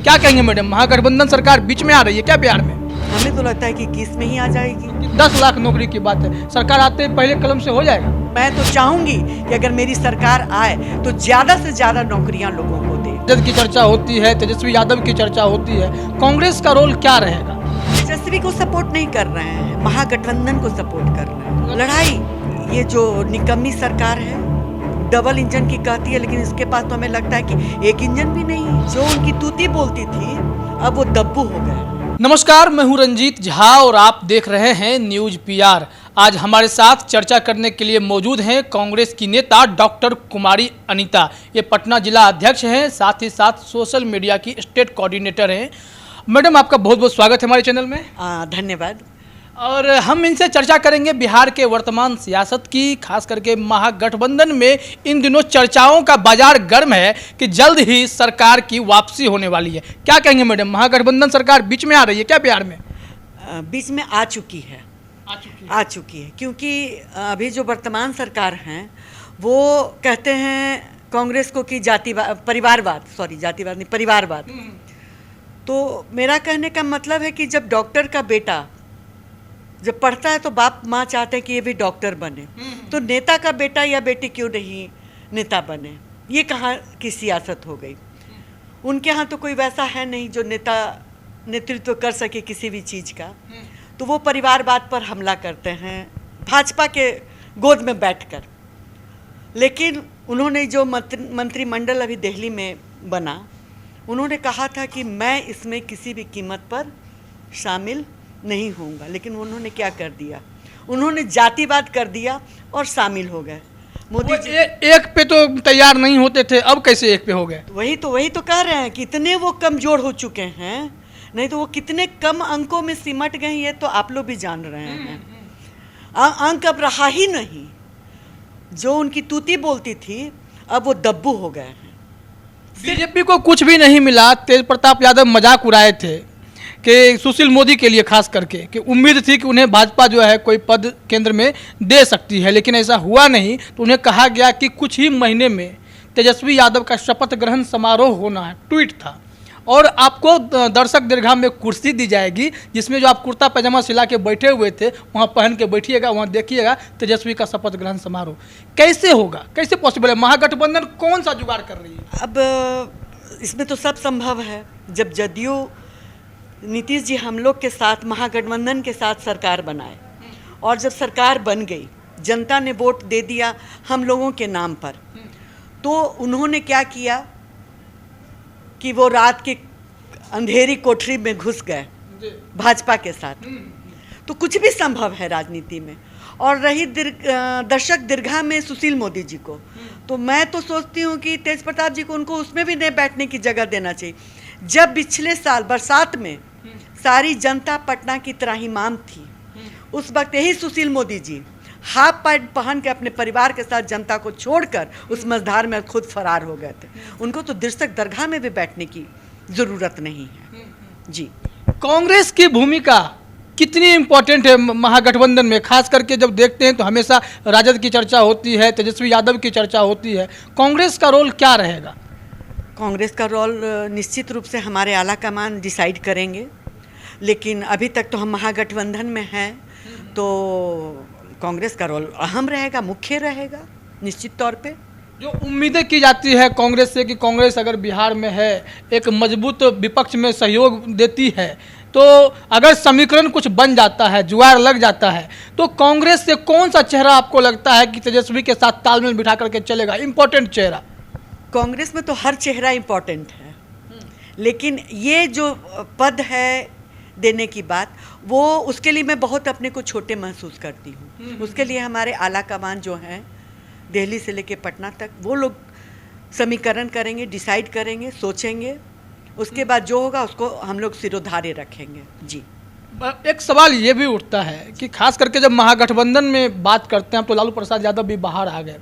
क्या कहेंगे मैडम, महागठबंधन सरकार बीच में आ रही है क्या बिहार में? हमें तो लगता है कि 21 में ही आ जाएगी। 10 लाख नौकरी की बात है, सरकार आते ही पहले कलम से हो जाएगा। मैं तो चाहूंगी कि अगर मेरी सरकार आए तो ज्यादा से ज्यादा नौकरियां लोगों को दे। राजद की चर्चा होती है, तेजस्वी यादव की चर्चा होती है, कांग्रेस का रोल क्या रहेगा? तेजस्वी को सपोर्ट नहीं कर रहे हैं, महागठबंधन को सपोर्ट कर रहे हैं। लड़ाई ये जो निकम्मी सरकार है, डबल इंजन की कहती है, लेकिन इसके पास तो हमें लगता है कि एक इंजन भी नहीं। जो उनकी तूती बोलती थी अब वो दब्बू हो गए। नमस्कार, मैं हूं रंजीत झा और आप देख रहे हैं न्यूज पीआर। आज हमारे साथ चर्चा करने के लिए मौजूद हैं कांग्रेस की नेता डॉक्टर कुमारी अनीता। ये पटना जिला अध्यक्ष हैं, साथ ही साथ सोशल मीडिया की स्टेट कोऑर्डिनेटर हैं। मैडम, आपका बहुत बहुत स्वागत है हमारे चैनल में। धन्यवाद। और हम इनसे चर्चा करेंगे बिहार के वर्तमान सियासत की, खास करके महागठबंधन में इन दिनों चर्चाओं का बाजार गर्म है कि जल्द ही सरकार की वापसी होने वाली है। क्या कहेंगे मैडम, महागठबंधन सरकार बीच में आ रही है क्या बिहार में? बीच में आ चुकी है, क्योंकि अभी जो वर्तमान सरकार हैं वो कहते हैं कांग्रेस को कि परिवारवाद नहीं, परिवारवाद। तो मेरा कहने का मतलब है कि जब डॉक्टर का बेटा जब पढ़ता है तो बाप माँ चाहते हैं कि ये भी डॉक्टर बने, तो नेता का बेटा या बेटी क्यों नहीं नेता बने? ये कहाँ की सियासत हो गई? उनके यहाँ तो कोई वैसा है नहीं जो नेतृत्व कर सके किसी भी चीज़ का, तो वो परिवारवाद पर हमला करते हैं भाजपा के गोद में बैठकर। लेकिन उन्होंने जो मंत्रिमंडल अभी दिल्ली में बना, उन्होंने कहा था कि मैं इसमें किसी भी कीमत पर शामिल नहीं होऊंगा, लेकिन उन्होंने क्या कर दिया? उन्होंने जातिवाद कर दिया और शामिल हो गए। मोदी जी एक पे तो तैयार नहीं होते थे, अब कैसे एक पे हो गए? वही तो कह रहे हैं कि इतने वो कमजोर हो चुके हैं, नहीं तो वो कितने कम अंकों में सिमट गए, ये तो आप लोग भी जान रहे हैं। अंक अब रहा ही नहीं। जो उनकी तूती बोलती थी अब वो दब्बू हो गए हैं। बीजेपी को कुछ भी नहीं मिला। तेज प्रताप यादव मजाक उड़ाए थे कि सुशील मोदी के लिए खास करके कि उम्मीद थी कि उन्हें भाजपा जो है कोई पद केंद्र में दे सकती है, लेकिन ऐसा हुआ नहीं। तो उन्हें कहा गया कि कुछ ही महीने में तेजस्वी यादव का शपथ ग्रहण समारोह होना है, ट्वीट था, और आपको दर्शक दीर्घा में कुर्सी दी जाएगी जिसमें जो आप कुर्ता पैजामा सिला के बैठे हुए थे वहाँ पहन के बैठिएगा, वहाँ देखिएगा तेजस्वी का शपथ ग्रहण समारोह। कैसे होगा, कैसे पॉसिबल है? महागठबंधन कौन सा जुगाड़ कर रही है? अब इसमें तो सब संभव है। जब जदयू नीतीश जी हम लोग के साथ महागठबंधन के साथ सरकार बनाए, और जब सरकार बन गई, जनता ने वोट दे दिया हम लोगों के नाम पर, तो उन्होंने क्या किया कि वो रात की अंधेरी कोठरी में घुस गए भाजपा के साथ। तो कुछ भी संभव है राजनीति में। और रही दर्शक दीर्घा में सुशील मोदी जी को, तो मैं तो सोचती हूँ कि तेज प्रताप जी को उनको उसमें भी नहीं बैठने की जगह देना चाहिए। जब पिछले साल बरसात में सारी जनता पटना की त्राहिमाम थी, उस वक्त यही सुशील मोदी जी हाफ पैंट पहन के अपने परिवार के साथ जनता को छोड़कर उस मझधार में खुद फरार हो गए थे। उनको तो दर्शक दरगाह में भी बैठने की जरूरत नहीं है। जी, कांग्रेस की भूमिका कितनी इम्पोर्टेंट है महागठबंधन में? खास करके जब देखते हैं तो हमेशा राजद की चर्चा होती है, तेजस्वी यादव की चर्चा होती है। कांग्रेस का रोल क्या रहेगा? कांग्रेस का रोल निश्चित रूप से हमारे आला कमान डिसाइड करेंगे, लेकिन अभी तक तो हम महागठबंधन में हैं, तो कांग्रेस का रोल अहम रहेगा, मुख्य रहेगा निश्चित तौर पे। जो उम्मीदें की जाती है कांग्रेस से कि कांग्रेस अगर बिहार में है, एक मजबूत विपक्ष में सहयोग देती है, तो अगर समीकरण कुछ बन जाता है, जुआर लग जाता है, तो कांग्रेस से कौन सा चेहरा आपको लगता है कि तेजस्वी के साथ तालमेल बिठा करके चलेगा, इंपॉर्टेंट चेहरा? कांग्रेस में तो हर चेहरा इम्पोर्टेंट है, लेकिन ये जो पद है देने की बात, वो उसके लिए मैं बहुत अपने को छोटे महसूस करती हूँ। उसके लिए हमारे आला कमान जो हैं दिल्ली से लेके पटना तक, वो लोग समीकरण करेंगे, डिसाइड करेंगे, सोचेंगे, उसके बाद जो होगा उसको हम लोग सिरोधार्य रखेंगे। जी, एक सवाल ये भी उठता है कि खास करके जब महागठबंधन में बात करते हैं तो लालू प्रसाद यादव भी बाहर आ गए,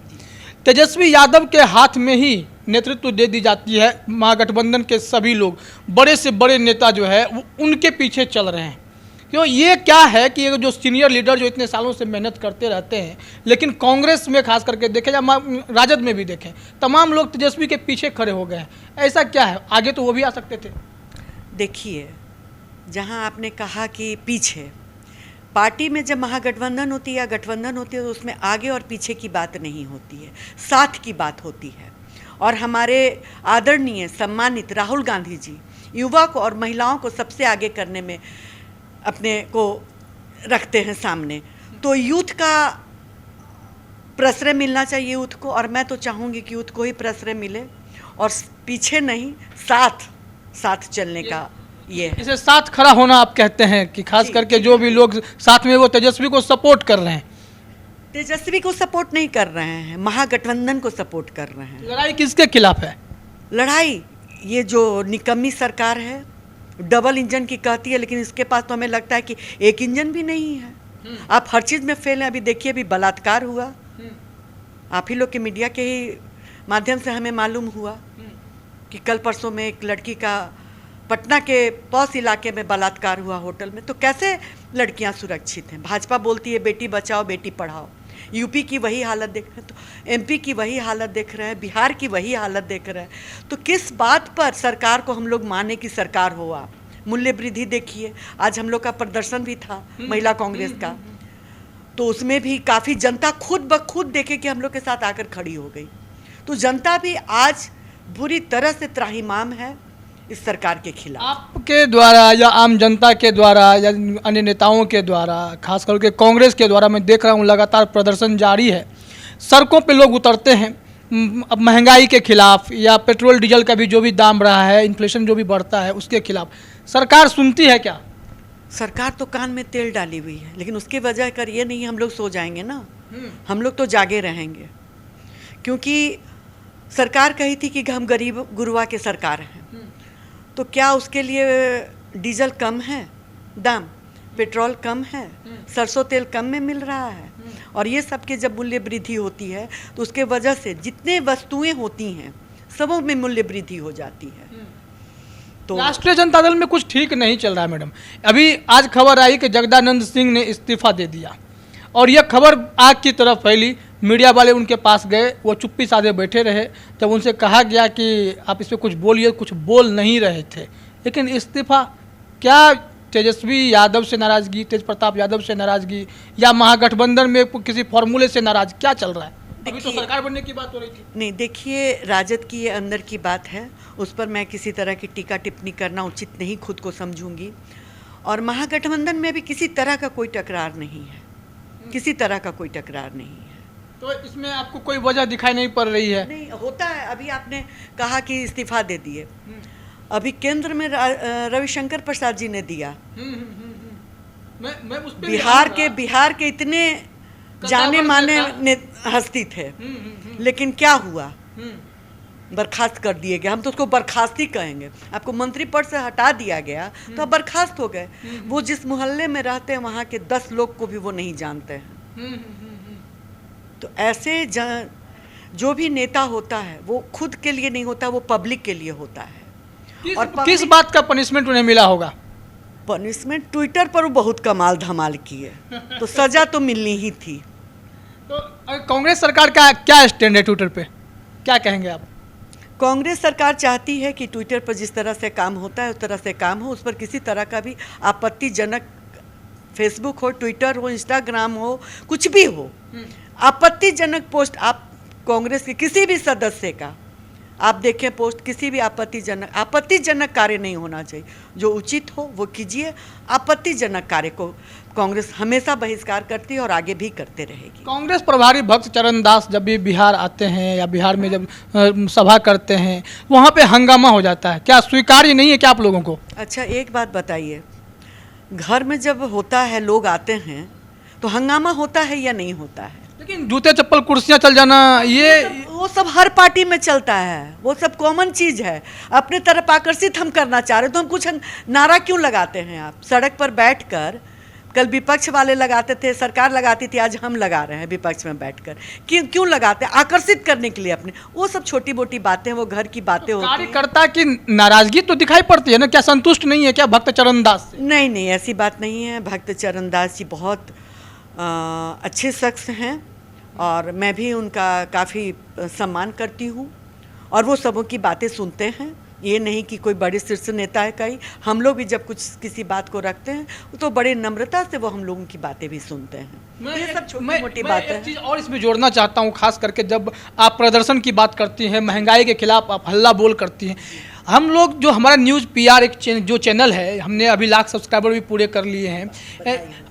तेजस्वी यादव के हाथ में ही नेतृत्व दे दी जाती है। महागठबंधन के सभी लोग, बड़े से बड़े नेता जो है वो उनके पीछे चल रहे हैं। क्यों, ये क्या है कि ये जो सीनियर लीडर जो इतने सालों से मेहनत करते रहते हैं, लेकिन कांग्रेस में खास करके देखें या राजद में भी देखें, तमाम लोग तेजस्वी के पीछे खड़े हो गए हैं। ऐसा क्या है? आगे तो वो भी आ सकते थे। देखिए, जहां आपने कहा कि पीछे पार्टी में जब महागठबंधन होती है या गठबंधन होती है तो उसमें आगे और पीछे की बात नहीं होती है, साथ की बात होती है। और हमारे आदरणीय सम्मानित राहुल गांधी जी युवा को और महिलाओं को सबसे आगे करने में अपने को रखते हैं सामने। तो यूथ का प्रश्रय मिलना चाहिए यूथ को, और मैं तो चाहूँगी कि यूथ को ही प्रश्रय मिले और पीछे नहीं, साथ चलने का ये है। इसे साथ खड़ा होना आप कहते हैं कि खास करके जो भी लोग साथ में वो तेजस्वी को सपोर्ट कर रहे हैं। तेजस्वी को सपोर्ट नहीं कर रहे हैं, महागठबंधन को सपोर्ट कर रहे हैं। लड़ाई किसके खिलाफ है? लड़ाई ये जो निकम्मी सरकार है, डबल इंजन की कहती है, लेकिन इसके पास तो हमें लगता है कि एक इंजन भी नहीं है। आप हर चीज़ में फेल हैं। अभी देखिए, अभी बलात्कार हुआ, आप ही लोग के मीडिया के ही माध्यम से हमें मालूम हुआ कि कल परसों में एक लड़की का पटना के पॉश इलाके में बलात्कार हुआ होटल में। तो कैसे लड़कियां सुरक्षित हैं? भाजपा बोलती है बेटी बचाओ बेटी पढ़ाओ, यूपी की वही हालत देख रहे हैं, तो एमपी की वही हालत देख रहे हैं, बिहार की वही हालत देख रहे हैं। तो किस बात पर सरकार को हम लोग माने कि सरकार हो? आप मूल्य वृद्धि देखिए, आज हम लोग का प्रदर्शन भी था महिला कांग्रेस का, तो उसमें भी काफ़ी जनता खुद ब खुद देखे कि हम लोग के साथ आकर खड़ी हो गई। तो जनता भी आज बुरी तरह से त्राहिमाम है इस सरकार के खिलाफ। आपके द्वारा या आम जनता के द्वारा या अन्य नेताओं के द्वारा, खास करके कांग्रेस के द्वारा मैं देख रहा हूँ लगातार प्रदर्शन जारी है, सड़कों पे लोग उतरते हैं अब महंगाई के खिलाफ या पेट्रोल डीजल का भी जो भी दाम रहा है, इन्फ्लेशन जो भी बढ़ता है उसके खिलाफ। सरकार सुनती है क्या? सरकार तो कान में तेल डाली हुई है, लेकिन उसकी वजह कर ये नहीं हम लोग सो जाएंगे ना, हम लोग तो जागे रहेंगे। क्योंकि सरकार कही थी कि हम गरीब गुरुआ के सरकार हैं, तो क्या उसके लिए डीजल कम है दाम, पेट्रोल कम है, सरसों तेल कम में मिल रहा है? और ये सब के जब मूल्य वृद्धि होती है तो उसके वजह से जितने वस्तुएं होती हैं सबों में मूल्य वृद्धि हो जाती है। तो राष्ट्रीय जनता दल में कुछ ठीक नहीं चल रहा है मैडम। अभी आज खबर आई कि जगदानंद सिंह ने इस्तीफा दे दिया और यह खबर आग की तरफ फैली। मीडिया वाले उनके पास गए, वो चुप्पी साधे बैठे रहे। जब उनसे कहा गया कि आप इस पर कुछ बोलिए, कुछ बोल नहीं रहे थे। लेकिन इस्तीफा क्या तेजस्वी यादव से नाराजगी, तेज प्रताप यादव से नाराजगी, या महागठबंधन में किसी फॉर्मूले से नाराज, क्या चल रहा है? अभी तो सरकार बनने की बात हो रही थी। नहीं, देखिए, राजद की ये अंदर की बात है, उस पर मैं किसी तरह की टीका टिप्पणी करना उचित नहीं खुद को समझूंगी। और महागठबंधन में भी किसी तरह का कोई टकरार नहीं है, किसी तरह का कोई टकरार नहीं है। तो इसमें आपको कोई वजह दिखाई नहीं पड़ रही है? नहीं होता है। अभी आपने कहा कि इस्तीफा दे दिए, अभी केंद्र में रविशंकर प्रसाद जी ने दिया। मैं उस पे बिहार के इतने जाने माने हस्ती थे, लेकिन क्या हुआ? बर्खास्त कर दिए गए। हम तो उसको बर्खास्त ही कहेंगे। आपको मंत्री पद से हटा दिया गया तो अब बर्खास्त हो गए। वो जिस मोहल्ले में रहते हैं वहाँ के 10 लोग को भी वो नहीं जानते हैं। तो ऐसे जो भी नेता होता है वो खुद के लिए नहीं होता, वो पब्लिक के लिए होता है। किस बात का पनिशमेंट उन्हें मिला होगा? पनिशमेंट ट्विटर पर वो बहुत कमाल धमाल किए, तो सजा तो मिलनी ही थी। तो कांग्रेस सरकार का क्या स्टैंड है ट्विटर पे, क्या कहेंगे आप? कांग्रेस सरकार चाहती है कि ट्विटर पर जिस तरह से काम होता है उस तरह से काम हो, उस पर किसी तरह का भी आपत्तिजनक, फेसबुक हो, ट्विटर हो, इंस्टाग्राम हो, कुछ भी हो, आपत्तिजनक पोस्ट आप कांग्रेस के किसी भी सदस्य का आप देखें पोस्ट, किसी भी आपत्तिजनक कार्य नहीं होना चाहिए। जो उचित हो वो कीजिए। आपत्तिजनक कार्य को कांग्रेस हमेशा बहिष्कार करती है और आगे भी करते रहेगी। कांग्रेस प्रभारी भक्त चरण दास जब भी बिहार आते हैं या बिहार में जब सभा करते हैं वहाँ पे हंगामा हो जाता है, क्या स्वीकार्य नहीं है क्या आप लोगों को? अच्छा, एक बात बताइए, घर में जब होता है, लोग आते हैं तो हंगामा होता है या नहीं होता है? लेकिन जूते चप्पल कुर्सियां चल जाना, ये वो सब हर पार्टी में चलता है, वो सब कॉमन चीज़ है। अपने तरफ आकर्षित हम करना चाह रहे तो हम कुछ नारा क्यों लगाते हैं? आप सड़क पर बैठकर, कल विपक्ष वाले लगाते थे, सरकार लगाती थी, आज हम लगा रहे हैं विपक्ष में बैठकर। क्यों लगाते हैं? आकर्षित करने के लिए अपने। वो सब छोटी मोटी बातें, वो घर की बातें होती हैं। कार्यकर्ता की नाराजगी तो दिखाई पड़ती है ना, क्या संतुष्ट नहीं है क्या भक्त चरण दास से? नहीं, ऐसी बात नहीं है। भक्त चरण दास जी बहुत अच्छे शख्स हैं और मैं भी उनका काफ़ी सम्मान करती हूँ और वो सबों की बातें सुनते हैं, ये नहीं कि कोई बड़े शीर्ष नेता है कहीं, हम लोग भी जब कुछ किसी बात को रखते हैं तो बड़े नम्रता से वो हम लोगों की बातें भी सुनते हैं। ये सब छोटी मोटी बातें हैं। एक चीज़ और इसमें जोड़ना चाहता हूँ, खास करके जब आप प्रदर्शन की बात करती हैं, महंगाई के खिलाफ आप हल्ला बोल करती हैं, हम लोग जो हमारा न्यूज़ पीआर एक जो चैनल है, हमने अभी लाख सब्सक्राइबर भी पूरे कर लिए हैं।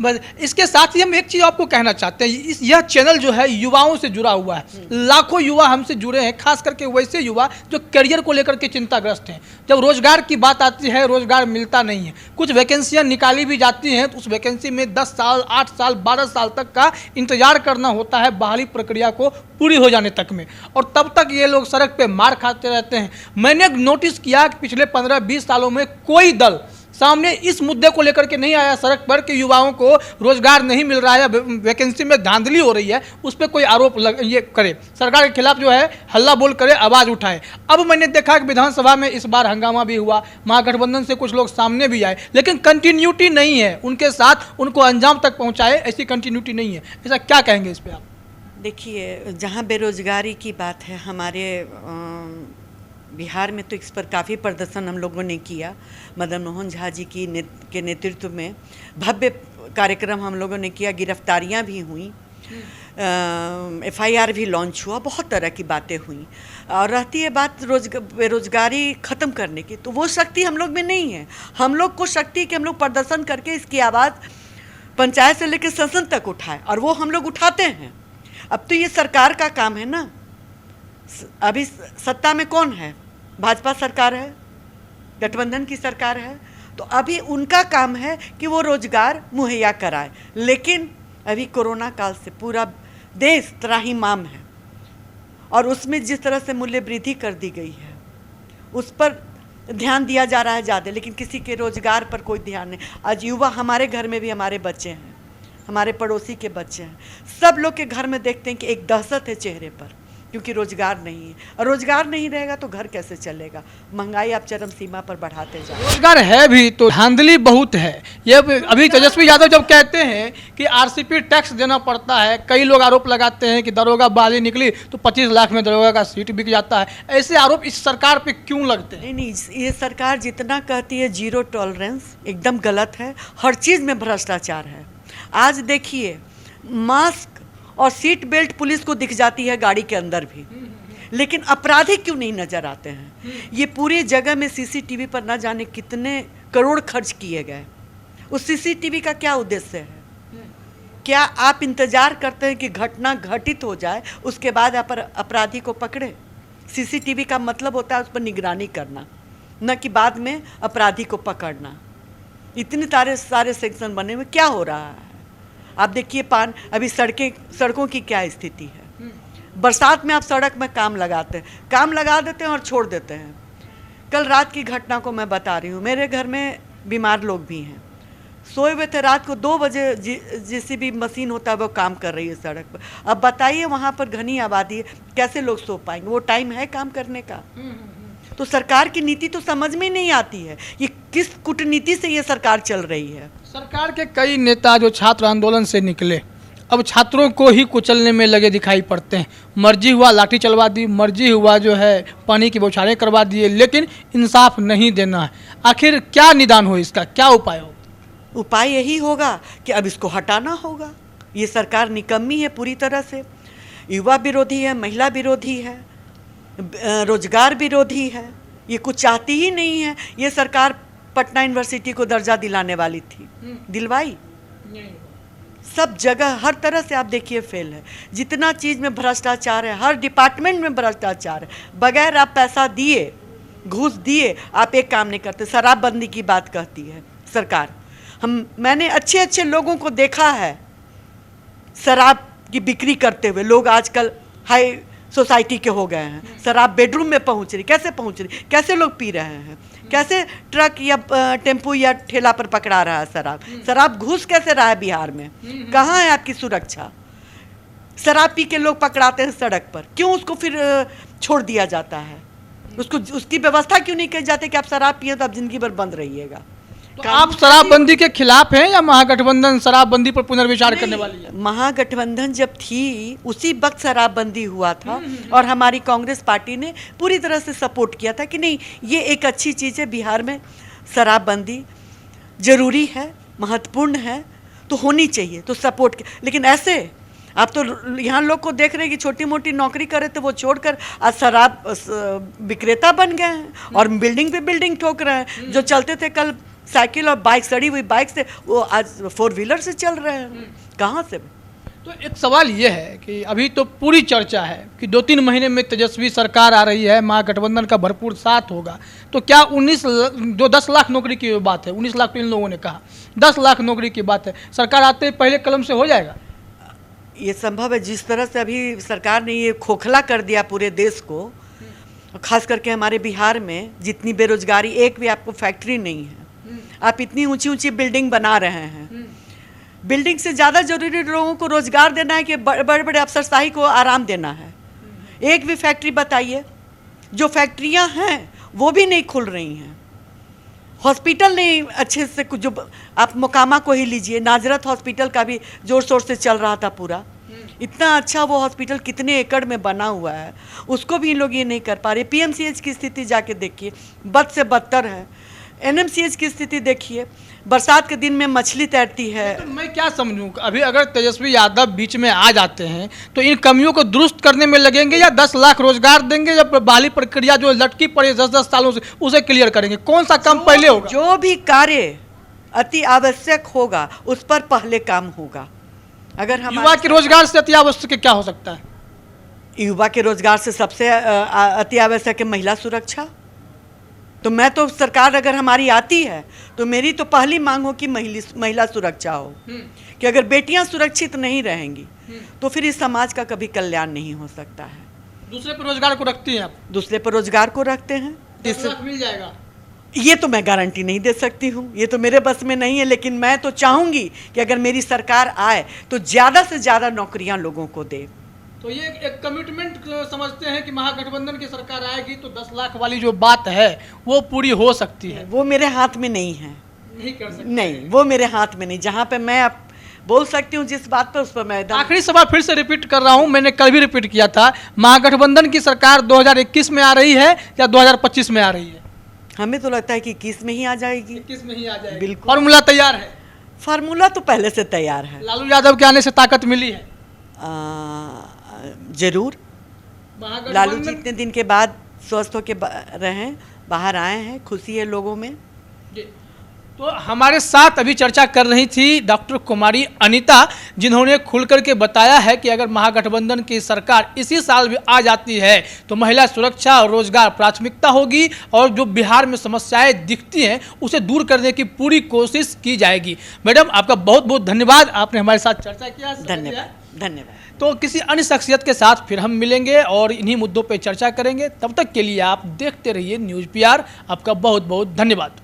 बस इसके साथ ही हम एक चीज़ आपको कहना चाहते हैं, यह चैनल जो है युवाओं से जुड़ा हुआ है। लाखों युवा हमसे जुड़े हैं, खास करके वैसे युवा जो करियर को लेकर के चिंताग्रस्त हैं। जब रोजगार की बात आती है, रोजगार मिलता नहीं है। कुछ वैकेंसियाँ निकाली भी जाती हैं तो उस वैकेंसी में 10 साल, 8 साल, 12 साल तक का इंतजार करना होता है बहाली प्रक्रिया को पूरी हो जाने तक में, और तब तक ये लोग सड़क पे मार खाते रहते हैं। मैंने नोटिस किया कि पिछले 15-20 सालों में कोई दल सामने इस मुद्दे को लेकर के नहीं आया सड़क पर कि युवाओं को रोजगार नहीं मिल रहा है, वैकेंसी में धांधली हो रही है, उस पर कोई आरोप ये करे, सरकार के खिलाफ जो है हल्ला बोल करे, आवाज़ उठाए। अब मैंने देखा कि विधानसभा में इस बार हंगामा भी हुआ, महागठबंधन से कुछ लोग सामने भी आए, लेकिन कंटिन्यूटी नहीं है उनके साथ, उनको अंजाम तक पहुँचाए ऐसी कंटिन्यूटी नहीं है। ऐसा क्या कहेंगे इस पर आप? देखिए, जहाँ बेरोजगारी की बात है, हमारे बिहार में तो इस पर काफ़ी प्रदर्शन हम लोगों ने किया। मदन मोहन झा जी के नेतृत्व में भव्य कार्यक्रम हम लोगों ने किया, गिरफ्तारियां भी हुई, FIR भी लॉन्च हुआ, बहुत तरह की बातें हुई। और रहती है बात बेरोजगारी ख़त्म करने की, तो वो शक्ति हम लोग में नहीं है। हम लोग को शक्ति कि हम लोग प्रदर्शन करके इसकी आवाज़ पंचायत से लेकर संसद तक उठाए, और वो हम लोग उठाते हैं। अब तो ये सरकार का काम है ना, अभी सत्ता में कौन है? भाजपा सरकार है, गठबंधन की सरकार है, तो अभी उनका काम है कि वो रोजगार मुहैया कराए। लेकिन अभी कोरोना काल से पूरा देश त्राहिमाम है, और उसमें जिस तरह से मूल्य वृद्धि कर दी गई है उस पर ध्यान दिया जा रहा है ज़्यादा, लेकिन किसी के रोजगार पर कोई ध्यान नहीं। आज युवा, हमारे घर में भी हमारे बच्चे हैं, हमारे पड़ोसी के बच्चे हैं, सब लोग के घर में देखते हैं कि एक दहशत है चेहरे पर, क्योंकि रोजगार नहीं है। और रोजगार नहीं रहेगा तो घर कैसे चलेगा? महंगाई आप चरम सीमा पर बढ़ाते जा रहे हैं। रोजगार है भी तो धांधली बहुत है। ये अभी तेजस्वी यादव जब कहते हैं कि RCP टैक्स देना पड़ता है, कई लोग आरोप लगाते हैं कि दरोगा बाजी निकली तो 25 लाख में दरोगा का सीट बिक जाता है। ऐसे आरोप इस सरकार पे क्यों लगते हैं? नहीं, ये सरकार जितना कहती है जीरो टॉलरेंस, एकदम गलत है। हर चीज़ में भ्रष्टाचार है। आज देखिए, मास्क और सीट बेल्ट पुलिस को दिख जाती है गाड़ी के अंदर भी, लेकिन अपराधी क्यों नहीं नजर आते हैं? ये पूरी जगह में CCTV पर न जाने कितने करोड़ खर्च किए गए। उस CCTV का क्या उद्देश्य है? क्या आप इंतजार करते हैं कि घटना घटित हो जाए उसके बाद आप अपराधी को पकड़े? CCTV का मतलब होता है उस पर निगरानी करना, न कि बाद में अपराधी को पकड़ना। इतने सारे सेक्शन बने हुए, क्या हो रहा है? आप देखिए अभी सड़कों की क्या स्थिति है। बरसात में आप सड़क में काम लगा देते हैं और छोड़ देते हैं। कल रात की घटना को मैं बता रही हूँ, मेरे घर में बीमार लोग भी हैं, सोए हुए थे। रात को 2 बजे JCB मशीन होता है वो काम कर रही है सड़क पर। अब बताइए, वहाँ पर घनी आबादी है, कैसे लोग सो पाएंगे? वो टाइम है काम करने का? तो सरकार की नीति तो समझ में नहीं आती है, ये किस कूटनीति से ये सरकार चल रही है। सरकार के कई नेता जो छात्र आंदोलन से निकले, अब छात्रों को ही कुचलने में लगे दिखाई पड़ते हैं। मर्जी हुआ लाठी चलवा दी, मर्जी हुआ जो है पानी की बौछारें करवा दिए, लेकिन इंसाफ नहीं देना है। आखिर क्या निदान हो इसका, क्या उपाय हो? उपाय यही होगा कि अब इसको हटाना होगा। ये सरकार निकम्मी है पूरी तरह से, युवा विरोधी है, महिला विरोधी है, रोजगार विरोधी है। ये कुछ चाहती ही नहीं है। ये सरकार पटना यूनिवर्सिटी को दर्जा दिलाने वाली थी, दिलवाई? सब जगह हर तरह से आप देखिए फेल है। जितना चीज़ में भ्रष्टाचार है, हर डिपार्टमेंट में भ्रष्टाचार है। बगैर आप पैसा दिए, घूस दिए, आप एक काम नहीं करते। शराबबंदी की बात कहती है सरकार। मैंने अच्छे अच्छे लोगों को देखा है शराब की बिक्री करते हुए। लोग आजकल हाई सोसाइटी के हो गए हैं, शराब बेडरूम में पहुंच रही। कैसे पहुंच रही? कैसे लोग पी रहे हैं? कैसे ट्रक या टेम्पो या ठेला पर पकड़ा रहा है शराब घुस कैसे रहा है बिहार में? कहाँ है आपकी सुरक्षा? शराब पी के लोग पकड़ाते हैं सड़क पर, क्यों उसको फिर छोड़ दिया जाता है? उसकी व्यवस्था क्यों नहीं की जाती कि आप शराब पिए तो आप जिंदगी भर बंद रहिएगा? तो आप शराबबंदी के खिलाफ हैं या महागठबंधन शराबबंदी पर पुनर्विचार करने वाली है? महागठबंधन जब थी उसी वक्त शराबबंदी हुआ था और हमारी कांग्रेस पार्टी ने पूरी तरह से सपोर्ट किया था कि नहीं, ये एक अच्छी चीज़ है, बिहार में शराबबंदी जरूरी है, महत्वपूर्ण है, तो होनी चाहिए, तो सपोर्ट किया। लेकिन ऐसे आप तो यहाँ लोग को देख रहे हैं कि छोटी मोटी नौकरी करे थे वो छोड़कर आज शराब विक्रेता बन गए हैं और बिल्डिंग पे बिल्डिंग ठोक रहे हैं। जो चलते थे कल साइकिल और बाइक, सड़ी हुई बाइक से, वो आज 4 व्हीलर से चल रहे हैं। कहाँ से? तो एक सवाल ये है कि अभी तो पूरी चर्चा है कि 2-3 महीने में तेजस्वी सरकार आ रही है, महागठबंधन का भरपूर साथ होगा, तो क्या 10 लाख नौकरी की बात है, 19 लाख तो इन लोगों ने कहा, 10 लाख नौकरी की बात है, सरकार आते ही पहले कलम से हो जाएगा? ये संभव है। जिस तरह से अभी सरकार ने ये खोखला कर दिया पूरे देश को, खास करके हमारे बिहार में जितनी बेरोजगारी, एक भी आपको फैक्ट्री नहीं है, आप इतनी ऊंची ऊंची बिल्डिंग बना रहे हैं। बिल्डिंग से ज़्यादा जरूरी लोगों को रोजगार देना है कि बड़े बड़े अफसरशाही को आराम देना है। एक भी फैक्ट्री बताइए, जो फैक्ट्रियां हैं वो भी नहीं खुल रही हैं, हॉस्पिटल नहीं अच्छे से, कुछ जो आप मोकामा को ही लीजिए, नाजरत हॉस्पिटल का भी जोर शोर से चल रहा था पूरा, इतना अच्छा वो हॉस्पिटल कितने एकड़ में बना हुआ है, उसको भी इन लोग ये नहीं कर पा रहे। पीएमसीएच की स्थिति जाके देखिए, बद से बदतर है। एनएमसीएच की स्थिति देखिए, बरसात के दिन में मछली तैरती है। तो मैं क्या समझूं, अभी अगर तेजस्वी यादव बीच में आ जाते हैं तो इन कमियों को दुरुस्त करने में लगेंगे या 10 लाख रोजगार देंगे या बहाली प्रक्रिया जो लटकी पड़ी 10-10 सालों से उसे क्लियर करेंगे? कौन सा काम पहले होगा? जो भी कार्य अति आवश्यक होगा उस पर पहले काम होगा। अगर हम युवा के रोजगार से अति आवश्यक क्या हो सकता है? युवा के रोजगार से सबसे अति आवश्यक है महिला सुरक्षा। तो मैं तो सरकार अगर हमारी आती है तो मेरी तो पहली मांग हो कि महिला सुरक्षा हो, कि अगर बेटियां सुरक्षित नहीं रहेंगी तो फिर इस समाज का कभी कल्याण नहीं हो सकता है। दूसरे पर रोजगार को रखती हैं आप? दूसरे पर रोजगार को रखते हैं। 10 लाख मिल जाएगा? ये तो मैं गारंटी नहीं दे सकती हूँ, ये तो मेरे बस में नहीं है, लेकिन मैं तो चाहूँगी कि अगर मेरी सरकार आए तो ज़्यादा से ज़्यादा नौकरियाँ लोगों को दे। तो ये एक कमिटमेंट समझते हैं कि महागठबंधन की सरकार आएगी तो 10 लाख वाली जो बात है वो पूरी हो सकती है? वो मेरे हाथ में नहीं है, नहीं कर सकते। नहीं, वो मेरे हाथ में नहीं। जहाँ पे मैं अब बोल सकती हूँ जिस बात पर, उस पर मैं आखिरी सवाल फिर से रिपीट कर रहा हूँ, मैंने कल भी रिपीट किया था, महागठबंधन की सरकार 2021 में आ रही है या 2025 में आ रही है? हमें तो लगता है कि 21 में ही आ जाएगी। 21 में ही आ जाएगी। बिल्कुल। फॉर्मूला तैयार है? फार्मूला तो पहले से तैयार है। लालू यादव के आने से ताकत मिली है? जरूर। लालू जी इतने दिन के बाद स्वस्थ होके रहे, बाहर आए हैं, खुशी है लोगों में। तो हमारे साथ अभी चर्चा कर रही थी डॉक्टर कुमारी अनीता, जिन्होंने खुल करके बताया है कि अगर महागठबंधन की सरकार इसी साल भी आ जाती है तो महिला सुरक्षा और रोजगार प्राथमिकता होगी और जो बिहार में समस्याएं दिखती हैं उसे दूर करने की पूरी कोशिश की जाएगी। मैडम, आपका बहुत बहुत धन्यवाद, आपने हमारे साथ चर्चा किया। धन्यवाद, धन्यवाद। तो किसी अन्य शख्सियत के साथ फिर हम मिलेंगे और इन्हीं मुद्दों पर चर्चा करेंगे। तब तक के लिए आप देखते रहिए न्यूज़ PR। आपका बहुत बहुत धन्यवाद।